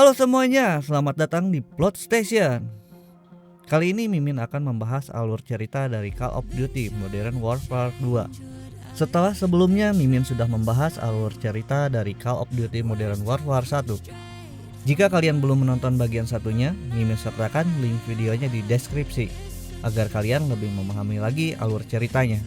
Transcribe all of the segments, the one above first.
Halo semuanya, selamat datang di Plot Station. Kali ini Mimin akan membahas alur cerita dari Call of Duty Modern Warfare 2. Setelah sebelumnya Mimin sudah membahas alur cerita dari Call of Duty Modern Warfare 1. Jika kalian belum menonton bagian satunya, Mimin sertakan link videonya di deskripsi agar kalian lebih memahami lagi alur ceritanya.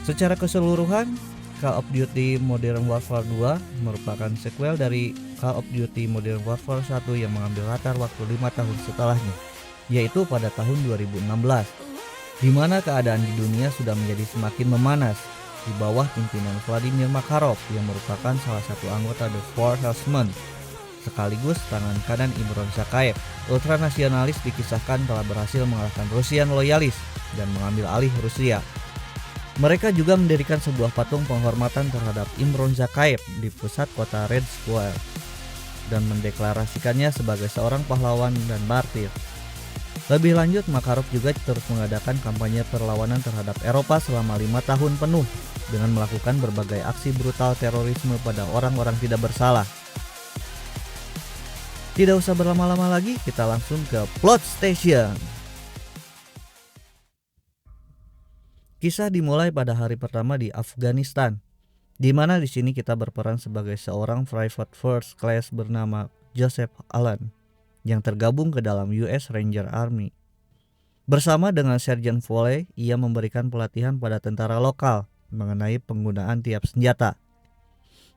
Secara keseluruhan, Call of Duty Modern Warfare 2 merupakan sequel dari Call of Duty Modern Warfare 1 yang mengambil latar waktu 5 tahun setelahnya, yaitu pada tahun 2016, di mana keadaan di dunia sudah menjadi semakin memanas di bawah pimpinan Vladimir Makarov yang merupakan salah satu anggota The Four Horsemen, sekaligus tangan kanan Imron Zakayev. Ultranasionalis dikisahkan telah berhasil mengalahkan Rusian loyalis dan mengambil alih Rusia. Mereka juga mendirikan sebuah patung penghormatan terhadap Imron Zakayev di pusat kota Red Square dan mendeklarasikannya sebagai seorang pahlawan dan martir. Lebih lanjut, Makarov juga terus mengadakan kampanye perlawanan terhadap Eropa selama 5 tahun penuh dengan melakukan berbagai aksi brutal terorisme pada orang-orang tidak bersalah. Tidak usah berlama-lama lagi, kita langsung ke Plot Station. Kisah dimulai pada hari pertama di Afghanistan, di mana di sini kita berperan sebagai seorang private first class bernama Joseph Allen yang tergabung ke dalam US Ranger Army. Bersama dengan Sergeant Foley, ia memberikan pelatihan pada tentara lokal mengenai penggunaan tiap senjata,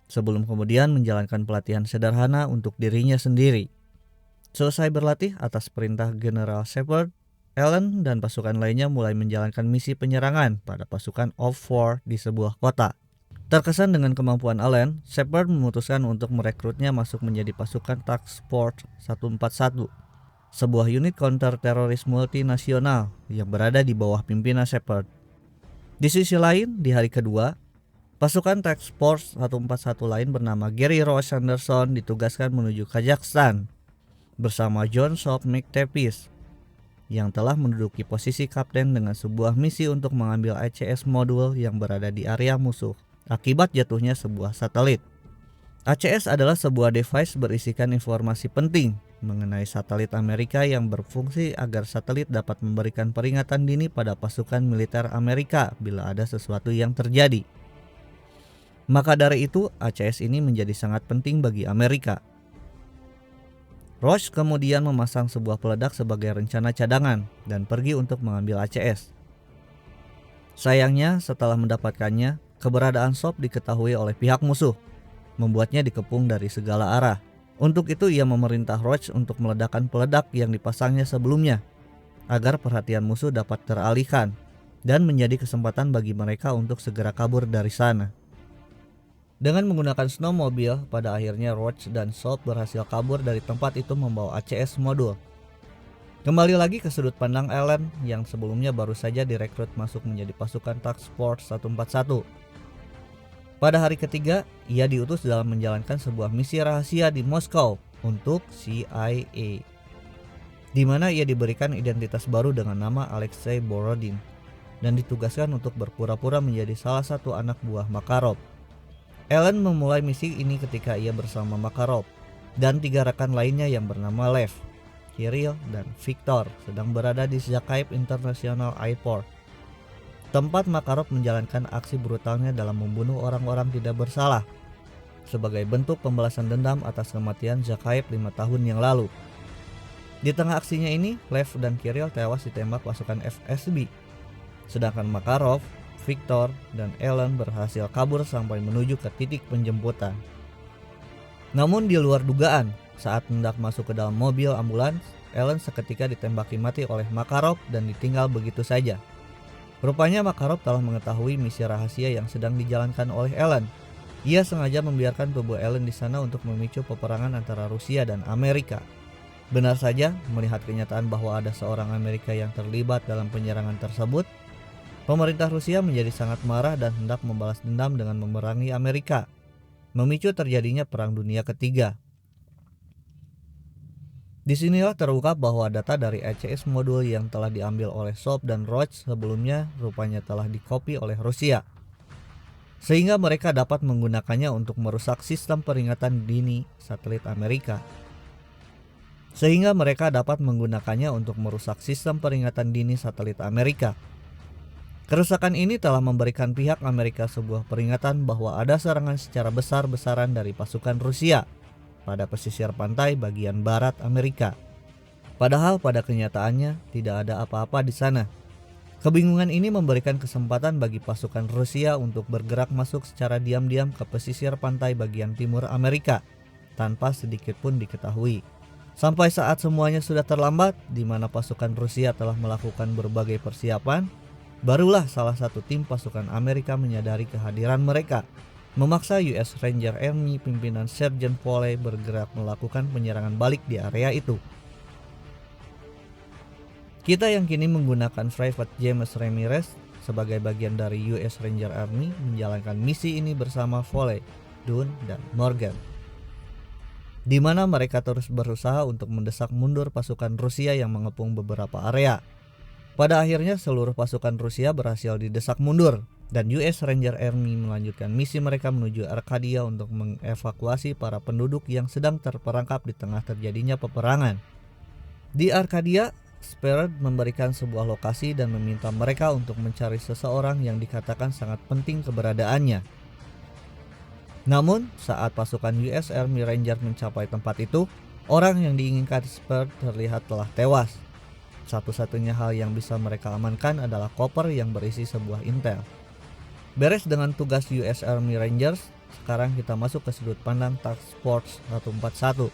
sebelum kemudian menjalankan pelatihan sederhana untuk dirinya sendiri. Selesai berlatih atas perintah General Shepard, Allen dan pasukan lainnya mulai menjalankan misi penyerangan pada pasukan OPFOR di sebuah kota. Terkesan dengan kemampuan Allen, Shepard memutuskan untuk merekrutnya masuk menjadi pasukan Task Force 141, sebuah unit counter teroris multinasional yang berada di bawah pimpinan Shepard. Di sisi lain, di hari kedua, pasukan Task Force 141 lain bernama Gary Ross Anderson ditugaskan menuju Kazakhstan bersama John Shop McTavish yang telah menduduki posisi kapten dengan sebuah misi untuk mengambil ACS modul yang berada di area musuh akibat jatuhnya sebuah satelit. ACS adalah sebuah device berisikan informasi penting mengenai satelit Amerika yang berfungsi agar satelit dapat memberikan peringatan dini pada pasukan militer Amerika bila ada sesuatu yang terjadi. Maka dari itu, ACS ini menjadi sangat penting bagi Amerika. Ross kemudian memasang sebuah peledak sebagai rencana cadangan dan pergi untuk mengambil ACS. Sayangnya, setelah mendapatkannya, keberadaan Shop diketahui oleh pihak musuh, membuatnya dikepung dari segala arah. Untuk itu ia memerintah Ross untuk meledakkan peledak yang dipasangnya sebelumnya, agar perhatian musuh dapat teralihkan dan menjadi kesempatan bagi mereka untuk segera kabur dari sana. Dengan menggunakan snowmobile, pada akhirnya Roach dan Shop berhasil kabur dari tempat itu membawa ACS modul. Kembali lagi ke sudut pandang Allen yang sebelumnya baru saja direkrut masuk menjadi pasukan Task Force 141. Pada hari ketiga, ia diutus dalam menjalankan sebuah misi rahasia di Moskow untuk CIA, di mana ia diberikan identitas baru dengan nama Alexei Borodin dan ditugaskan untuk berpura-pura menjadi salah satu anak buah Makarov. Allen memulai misi ini ketika ia bersama Makarov dan 3 rekan lainnya yang bernama Lev, Kirill, dan Viktor sedang berada di Zakayev International Airport, tempat Makarov menjalankan aksi brutalnya dalam membunuh orang-orang tidak bersalah sebagai bentuk pembalasan dendam atas kematian Zakayev 5 tahun yang lalu. Di tengah aksinya ini, Lev dan Kirill tewas ditembak pasukan FSB, sedangkan Makarov, Viktor, dan Allen berhasil kabur sampai menuju ke titik penjemputan. Namun di luar dugaan, saat hendak masuk ke dalam mobil ambulans, Allen seketika ditembaki mati oleh Makarov dan ditinggal begitu saja. Rupanya Makarov telah mengetahui misi rahasia yang sedang dijalankan oleh Allen. Ia sengaja membiarkan tubuh Allen di sana untuk memicu peperangan antara Rusia dan Amerika. Benar saja, melihat kenyataan bahwa ada seorang Amerika yang terlibat dalam penyerangan tersebut, pemerintah Rusia menjadi sangat marah dan hendak membalas dendam dengan memerangi Amerika, memicu terjadinya Perang Dunia Ketiga. Disinilah terungkap bahwa data dari ACS modul yang telah diambil oleh Shop dan Roach sebelumnya rupanya telah dikopi oleh Rusia, sehingga mereka dapat menggunakannya untuk merusak sistem peringatan dini satelit Amerika. sehingga mereka dapat menggunakannya untuk merusak sistem peringatan dini satelit Amerika. Kerusakan ini telah memberikan pihak Amerika sebuah peringatan bahwa ada serangan secara besar-besaran dari pasukan Rusia pada pesisir pantai bagian barat Amerika. Padahal pada kenyataannya tidak ada apa-apa di sana. Kebingungan ini memberikan kesempatan bagi pasukan Rusia untuk bergerak masuk secara diam-diam ke pesisir pantai bagian timur Amerika tanpa sedikit pun diketahui. Sampai saat semuanya sudah terlambat, di mana pasukan Rusia telah melakukan berbagai persiapan, barulah salah satu tim pasukan Amerika menyadari kehadiran mereka, memaksa US Ranger Army pimpinan Sergeant Foley bergerak melakukan penyerangan balik di area itu. Kita yang kini menggunakan Private James Ramirez sebagai bagian dari US Ranger Army menjalankan misi ini bersama Foley, Dunn, dan Morgan, di mana mereka terus berusaha untuk mendesak mundur pasukan Rusia yang mengepung beberapa area. Pada akhirnya seluruh pasukan Rusia berhasil didesak mundur dan US Ranger Army melanjutkan misi mereka menuju Arcadia untuk mengevakuasi para penduduk yang sedang terperangkap di tengah terjadinya peperangan. Di Arcadia, Spears memberikan sebuah lokasi dan meminta mereka untuk mencari seseorang yang dikatakan sangat penting keberadaannya. Namun, saat pasukan US Army Ranger mencapai tempat itu, orang yang diinginkan Spears terlihat telah tewas. Satu-satunya hal yang bisa mereka amankan adalah koper yang berisi sebuah intel. Beres dengan tugas US Army Rangers, sekarang kita masuk ke sudut pandang Task Force 141.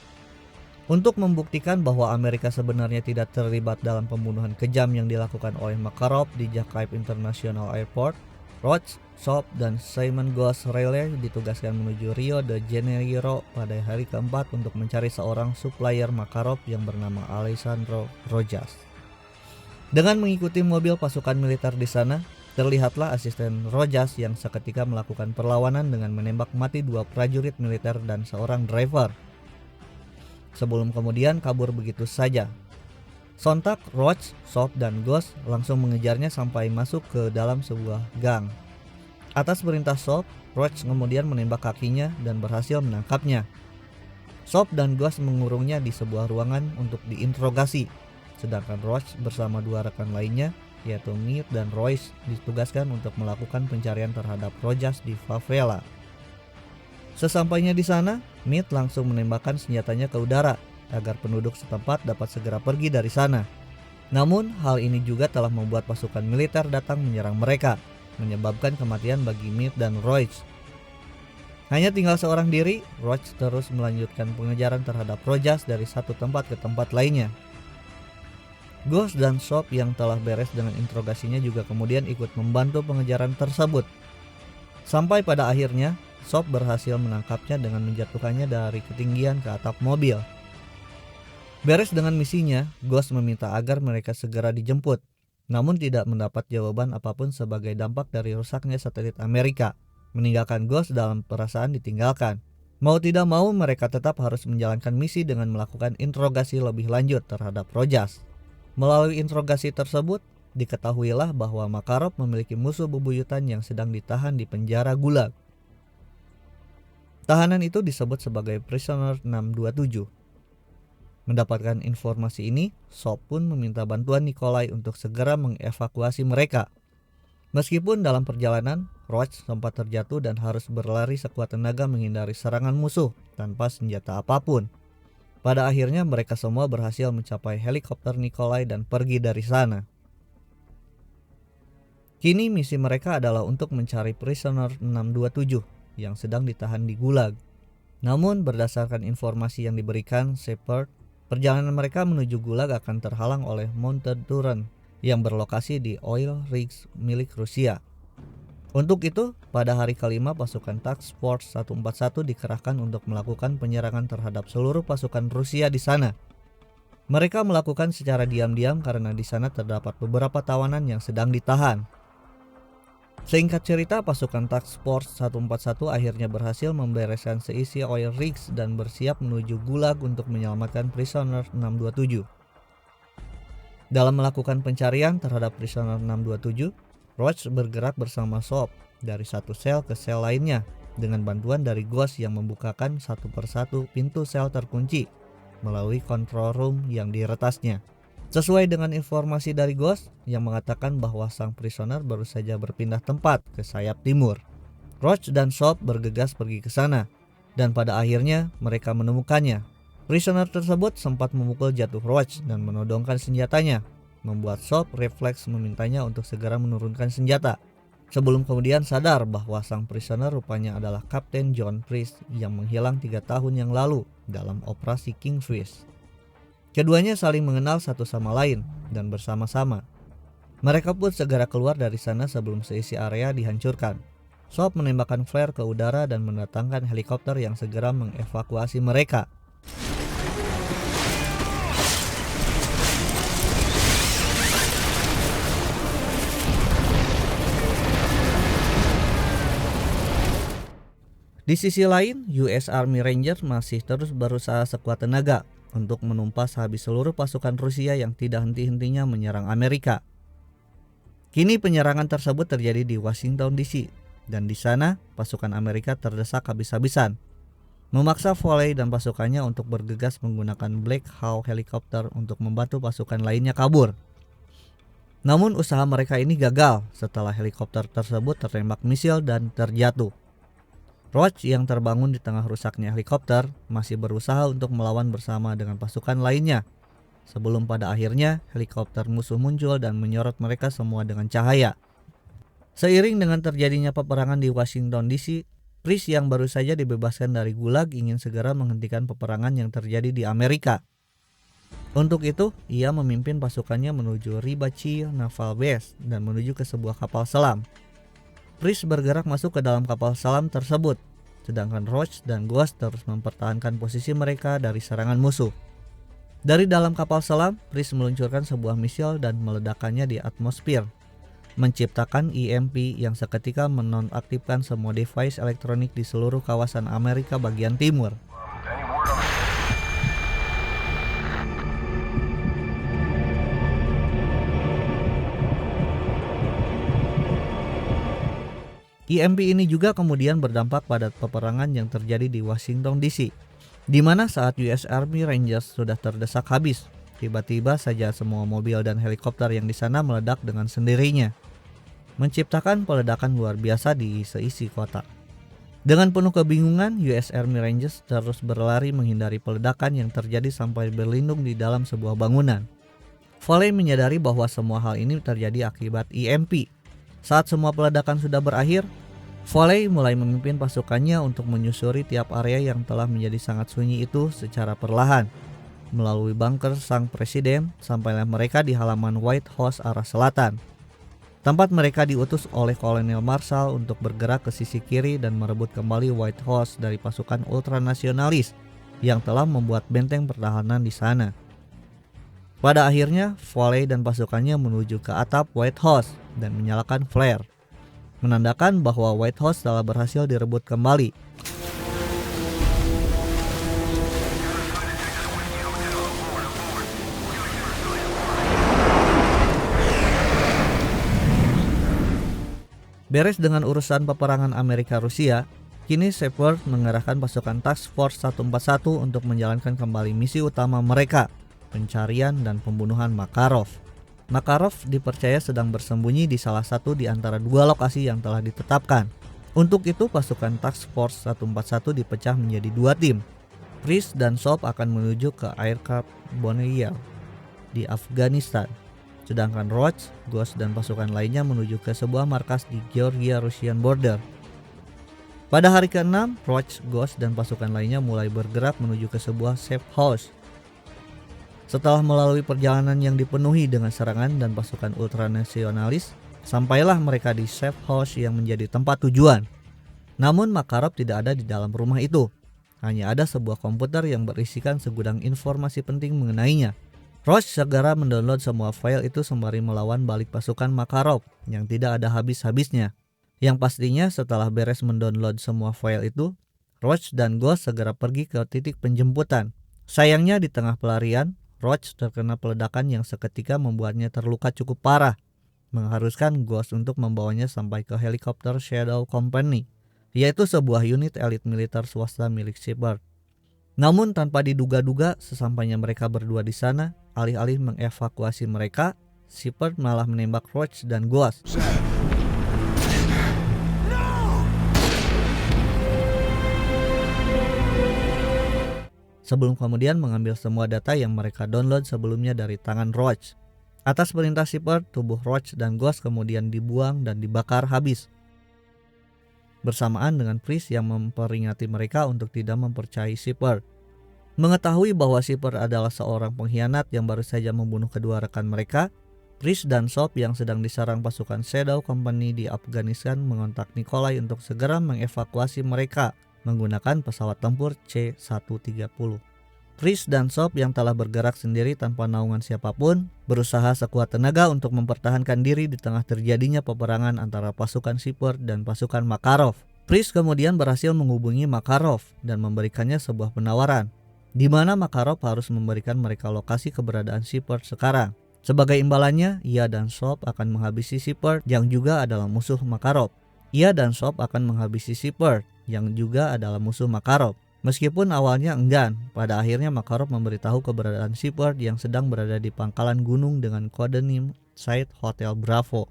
Untuk membuktikan bahwa Amerika sebenarnya tidak terlibat dalam pembunuhan kejam yang dilakukan oleh Makarov di Jackaib International Airport, Roach, Soap, dan Simon Ghost Riley ditugaskan menuju Rio de Janeiro pada hari keempat untuk mencari seorang supplier Makarov yang bernama Alessandro Rojas. Dengan mengikuti mobil pasukan militer di sana, terlihatlah asisten Rojas yang seketika melakukan perlawanan dengan menembak mati 2 prajurit militer dan seorang driver, sebelum kemudian kabur begitu saja. Sontak, Roach, Soap, dan Ghost langsung mengejarnya sampai masuk ke dalam sebuah gang. Atas perintah Soap, Roach kemudian menembak kakinya dan berhasil menangkapnya. Soap dan Ghost mengurungnya di sebuah ruangan untuk diinterogasi, sedangkan Roach bersama 2 rekan lainnya, yaitu Meade dan Royce, ditugaskan untuk melakukan pencarian terhadap Rojas di favela. Sesampainya di sana, Meade langsung menembakkan senjatanya ke udara agar penduduk setempat dapat segera pergi dari sana. Namun, hal ini juga telah membuat pasukan militer datang menyerang mereka, menyebabkan kematian bagi Meade dan Royce. Hanya tinggal seorang diri, Roach terus melanjutkan pengejaran terhadap Rojas dari satu tempat ke tempat lainnya. Ghost dan Soap yang telah beres dengan interogasinya juga kemudian ikut membantu pengejaran tersebut. Sampai pada akhirnya, Soap berhasil menangkapnya dengan menjatuhkannya dari ketinggian ke atap mobil. Beres dengan misinya, Ghost meminta agar mereka segera dijemput, namun tidak mendapat jawaban apapun sebagai dampak dari rusaknya satelit Amerika, meninggalkan Ghost dalam perasaan ditinggalkan. Mau tidak mau, mereka tetap harus menjalankan misi dengan melakukan interogasi lebih lanjut terhadap Rojas. Melalui interogasi tersebut, diketahuilah bahwa Makarov memiliki musuh bebuyutan yang sedang ditahan di penjara Gulag. Tahanan itu disebut sebagai Prisoner 627. Mendapatkan informasi ini, Soap pun meminta bantuan Nikolai untuk segera mengevakuasi mereka. Meskipun dalam perjalanan, Roach sempat terjatuh dan harus berlari sekuat tenaga menghindari serangan musuh tanpa senjata apapun. Pada akhirnya mereka semua berhasil mencapai helikopter Nikolai dan pergi dari sana. Kini misi mereka adalah untuk mencari Prisoner 627 yang sedang ditahan di Gulag. Namun berdasarkan informasi yang diberikan Shepard, perjalanan mereka menuju Gulag akan terhalang oleh Mounted Turret yang berlokasi di oil rigs milik Rusia. Untuk itu, pada hari kelima pasukan Task Force 141 dikerahkan untuk melakukan penyerangan terhadap seluruh pasukan Rusia di sana. Mereka melakukan secara diam-diam karena di sana terdapat beberapa tawanan yang sedang ditahan. Singkat cerita, pasukan Task Force 141 akhirnya berhasil membereskan seisi oil rigs dan bersiap menuju Gulag untuk menyelamatkan Prisoner 627. Dalam melakukan pencarian terhadap Prisoner 627, Roach bergerak bersama Soap dari satu sel ke sel lainnya dengan bantuan dari Ghost yang membukakan satu persatu pintu sel terkunci. melalui control room yang diretasnya. Sesuai dengan informasi dari Ghost yang mengatakan bahwa sang prisoner baru saja berpindah tempat ke sayap timur. Roach dan Soap bergegas pergi ke sana, dan pada akhirnya mereka menemukannya. Prisoner tersebut sempat memukul jatuh Roach dan menodongkan senjatanya, membuat Soap refleks memintanya untuk segera menurunkan senjata. Sebelum kemudian sadar bahwa sang prisoner rupanya adalah Kapten John Priest yang menghilang 3 tahun yang lalu dalam operasi Kingfish. Keduanya saling mengenal satu sama lain dan bersama-sama. Mereka pun segera keluar dari sana sebelum seisi area dihancurkan. Soap menembakkan flare ke udara dan mendatangkan helikopter yang segera mengevakuasi mereka. Di sisi lain, US Army Rangers masih terus berusaha sekuat tenaga untuk menumpas habis seluruh pasukan Rusia yang tidak henti-hentinya menyerang Amerika. Kini penyerangan tersebut terjadi di Washington DC, dan di sana pasukan Amerika terdesak habis-habisan, memaksa Foley dan pasukannya untuk bergegas menggunakan Black Hawk helikopter untuk membantu pasukan lainnya kabur. Namun usaha mereka ini gagal setelah helikopter tersebut tertembak misil dan terjatuh. Roach yang terbangun di tengah rusaknya helikopter masih berusaha untuk melawan bersama dengan pasukan lainnya, sebelum pada akhirnya helikopter musuh muncul dan menyorot mereka semua dengan cahaya. Seiring dengan terjadinya peperangan di Washington DC, Priest yang baru saja dibebaskan dari Gulag ingin segera menghentikan peperangan yang terjadi di Amerika. Untuk itu, ia memimpin pasukannya menuju Ribachi Naval Base dan menuju ke sebuah kapal selam. Priest bergerak masuk ke dalam kapal selam tersebut, sedangkan Roach dan Ghost terus mempertahankan posisi mereka dari serangan musuh. Dari dalam kapal selam, Priest meluncurkan sebuah misil dan meledakkannya di atmosfer, menciptakan EMP yang seketika menonaktifkan semua device elektronik di seluruh kawasan Amerika bagian timur. EMP ini juga kemudian berdampak pada peperangan yang terjadi di Washington DC, di mana saat US Army Rangers sudah terdesak habis, tiba-tiba saja semua mobil dan helikopter yang di sana meledak dengan sendirinya, menciptakan peledakan luar biasa di seisi kota. Dengan penuh kebingungan, US Army Rangers terus berlari menghindari peledakan yang terjadi sampai berlindung di dalam sebuah bangunan. Foley menyadari bahwa semua hal ini terjadi akibat EMP. Saat semua peledakan sudah berakhir, Foley mulai memimpin pasukannya untuk menyusuri tiap area yang telah menjadi sangat sunyi itu secara perlahan, melalui bunker sang presiden sampailah mereka di halaman White House arah selatan. Tempat mereka diutus oleh Kolonel Marshall untuk bergerak ke sisi kiri dan merebut kembali White House dari pasukan ultranasionalis yang telah membuat benteng pertahanan di sana. Pada akhirnya, Foley dan pasukannya menuju ke atap White House dan menyalakan flare, menandakan bahwa White House telah berhasil direbut kembali. Beres dengan urusan peperangan Amerika-Rusia, kini Shepard mengerahkan pasukan Task Force 141 untuk menjalankan kembali misi utama mereka, pencarian dan pembunuhan Makarov. Makarov dipercaya sedang bersembunyi di salah satu di antara dua lokasi yang telah ditetapkan. Untuk itu pasukan Task Force 141 dipecah menjadi dua tim. Priest dan Soap akan menuju ke Aircraft Boneyard di Afghanistan, sedangkan Roach, Ghost dan pasukan lainnya menuju ke sebuah markas di Georgia-Russian border. Pada hari ke-6, Roach, Ghost dan pasukan lainnya mulai bergerak menuju ke sebuah safe house. Setelah melalui perjalanan yang dipenuhi dengan serangan dan pasukan ultranasionalis, sampailah mereka di safe house yang menjadi tempat tujuan. Namun Makarov tidak ada di dalam rumah itu. Hanya ada sebuah komputer yang berisikan segudang informasi penting mengenainya. Roach segera mendownload semua file itu sembari melawan balik pasukan Makarov yang tidak ada habis-habisnya. Yang pastinya setelah beres mendownload semua file itu, Roach dan Ghost segera pergi ke titik penjemputan. Sayangnya di tengah pelarian, Roach terkena peledakan yang seketika membuatnya terluka cukup parah, mengharuskan Ghost untuk membawanya sampai ke helikopter Shadow Company, yaitu sebuah unit elit militer swasta milik Shepard. Namun tanpa diduga-duga, sesampainya mereka berdua di sana, alih-alih mengevakuasi mereka, Shepard malah menembak Roach dan Ghost. Sebelum kemudian mengambil semua data yang mereka download sebelumnya dari tangan Roach. Atas perintah Shepard, tubuh Roach dan Ghost kemudian dibuang dan dibakar habis. Bersamaan dengan Priest yang memperingati mereka untuk tidak mempercayai Shepard. Mengetahui bahwa Shepard adalah seorang pengkhianat yang baru saja membunuh kedua rekan mereka, Priest dan Soap yang sedang diserang pasukan Shadow Company di Afghanistan mengontak Nikolai untuk segera mengevakuasi mereka menggunakan pesawat tempur C-130. Priest dan Soap yang telah bergerak sendiri tanpa naungan siapapun berusaha sekuat tenaga untuk mempertahankan diri di tengah terjadinya peperangan antara pasukan Shepard dan pasukan Makarov. Priest kemudian berhasil menghubungi Makarov dan memberikannya sebuah penawaran, di mana Makarov harus memberikan mereka lokasi keberadaan Shepard sekarang. Sebagai imbalannya, ia dan Soap akan menghabisi Shepard yang juga adalah musuh Makarov. Ia dan Soap akan menghabisi Shepard yang juga adalah musuh Makarov. Meskipun awalnya enggan, pada akhirnya Makarov memberitahu keberadaan Shepard yang sedang berada di pangkalan gunung dengan kode NIM Site Hotel Bravo.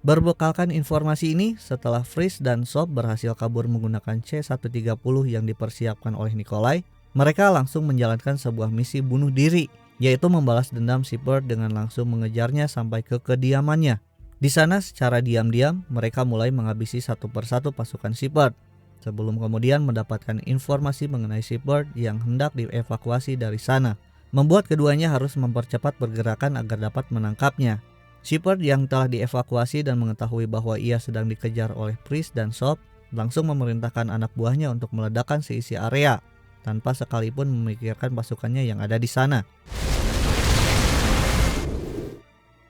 Berbekalkan informasi ini, setelah Priest dan Soap berhasil kabur menggunakan C-130 yang dipersiapkan oleh Nikolai, mereka langsung menjalankan sebuah misi bunuh diri, yaitu membalas dendam Shepard dengan langsung mengejarnya sampai ke kediamannya. Di sana secara diam-diam mereka mulai menghabisi satu persatu pasukan Shepard, sebelum kemudian mendapatkan informasi mengenai Shepard yang hendak dievakuasi dari sana, membuat keduanya harus mempercepat pergerakan agar dapat menangkapnya. Shepard yang telah dievakuasi dan mengetahui bahwa ia sedang dikejar oleh Priest dan Soap langsung memerintahkan anak buahnya untuk meledakkan seisi area, tanpa sekalipun memikirkan pasukannya yang ada di sana.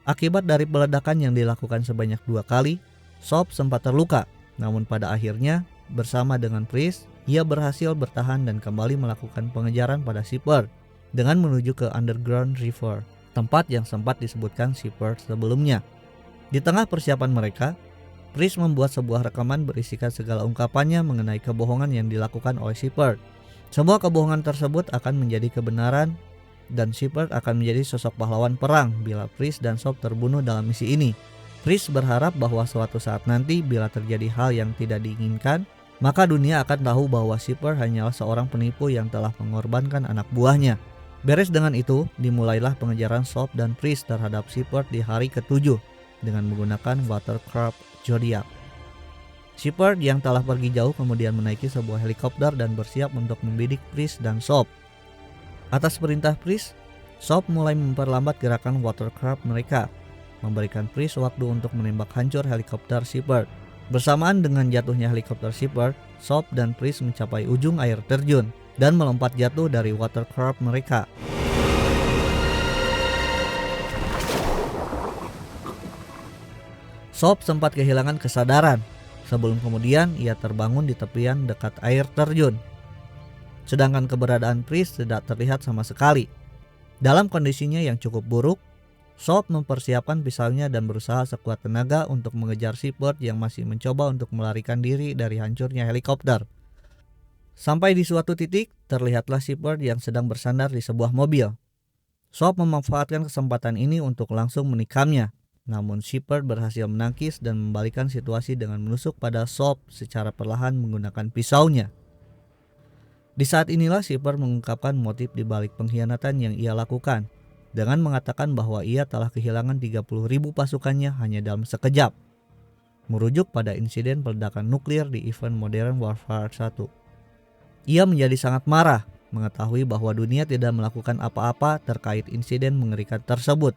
Akibat dari peledakan yang dilakukan sebanyak 2 kali, Soap sempat terluka, namun pada akhirnya bersama dengan Priest, ia berhasil bertahan dan kembali melakukan pengejaran pada Shepard dengan menuju ke Underground River, tempat yang sempat disebutkan Shepard sebelumnya. Di tengah persiapan mereka, Priest membuat sebuah rekaman berisikan segala ungkapannya mengenai kebohongan yang dilakukan oleh Shepard. Semua kebohongan tersebut akan menjadi kebenaran dan Shepard akan menjadi sosok pahlawan perang bila Priest dan Soap terbunuh dalam misi ini. Priest berharap bahwa suatu saat nanti bila terjadi hal yang tidak diinginkan, maka dunia akan tahu bahwa Shepard hanyalah seorang penipu yang telah mengorbankan anak buahnya. Beres dengan itu, dimulailah pengejaran Soap dan Priest terhadap Shepard di hari ke-7 dengan menggunakan watercraft Zodiac. Shepard yang telah pergi jauh kemudian menaiki sebuah helikopter dan bersiap untuk membidik Priest dan Soap. Atas perintah Priest, Soap mulai memperlambat gerakan watercraft mereka, memberikan Priest waktu untuk menembak hancur helikopter Shepard. Bersamaan dengan jatuhnya helikopter Shepard, Soap dan Priest mencapai ujung air terjun dan melompat jatuh dari watercraft mereka. Soap sempat kehilangan kesadaran, sebelum kemudian ia terbangun di tepian dekat air terjun. Sedangkan keberadaan Priest tidak terlihat sama sekali. Dalam kondisinya yang cukup buruk, Soap mempersiapkan pisaunya dan berusaha sekuat tenaga untuk mengejar Shepard yang masih mencoba untuk melarikan diri dari hancurnya helikopter. Sampai di suatu titik, terlihatlah Shepard yang sedang bersandar di sebuah mobil. Soap memanfaatkan kesempatan ini untuk langsung menikamnya. Namun Shepard berhasil menangkis dan membalikan situasi dengan menusuk pada Soap secara perlahan menggunakan pisaunya. Di saat inilah Shepard mengungkapkan motif di balik pengkhianatan yang ia lakukan, dengan mengatakan bahwa ia telah kehilangan 30.000 pasukannya hanya dalam sekejap, merujuk pada insiden peledakan nuklir di event Modern Warfare 1. Ia menjadi sangat marah mengetahui bahwa dunia tidak melakukan apa-apa terkait insiden mengerikan tersebut.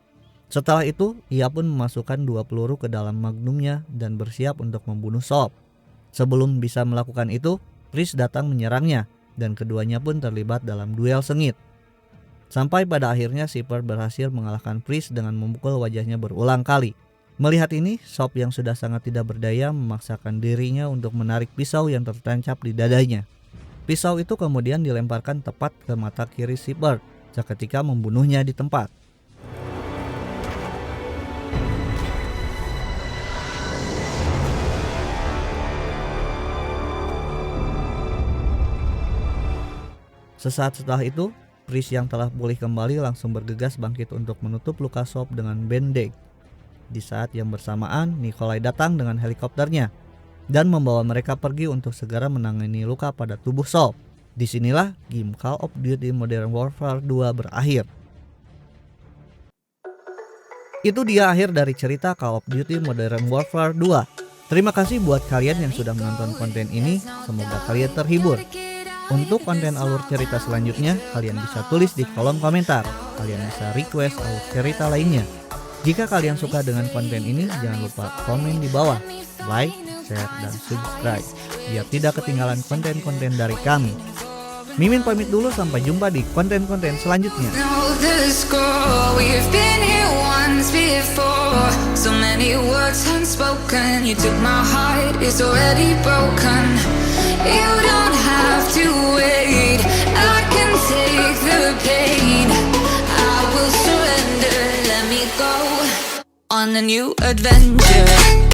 Setelah itu, ia pun memasukkan 2 peluru ke dalam magnumnya dan bersiap untuk membunuh Soap. Sebelum bisa melakukan itu, Priest datang menyerangnya dan keduanya pun terlibat dalam duel sengit. Sampai pada akhirnya Shepard berhasil mengalahkan Priest dengan memukul wajahnya berulang kali. Melihat ini, Soap yang sudah sangat tidak berdaya memaksakan dirinya untuk menarik pisau yang tertancap di dadanya. Pisau itu kemudian dilemparkan tepat ke mata kiri Shepard, seketika membunuhnya di tempat. Sesaat setelah itu, Chris yang telah pulih kembali langsung bergegas bangkit untuk menutup luka Soap dengan bandage. Di saat yang bersamaan, Nikolai datang dengan helikopternya dan membawa mereka pergi untuk segera menangani luka pada tubuh Soap. Disinilah game Call of Duty Modern Warfare 2 berakhir. Itu dia akhir dari cerita Call of Duty Modern Warfare 2. Terima kasih buat kalian yang sudah menonton konten ini, semoga kalian terhibur. Untuk konten alur cerita selanjutnya, kalian bisa tulis di kolom komentar. Kalian bisa request alur cerita lainnya. Jika kalian suka dengan konten ini, jangan lupa komen di bawah, like, share, dan subscribe, biar tidak ketinggalan konten-konten dari kami. Mimin pamit dulu, sampai jumpa di konten-konten selanjutnya. You don't have to wait, I can take the pain. I will surrender, let me go on a new adventure.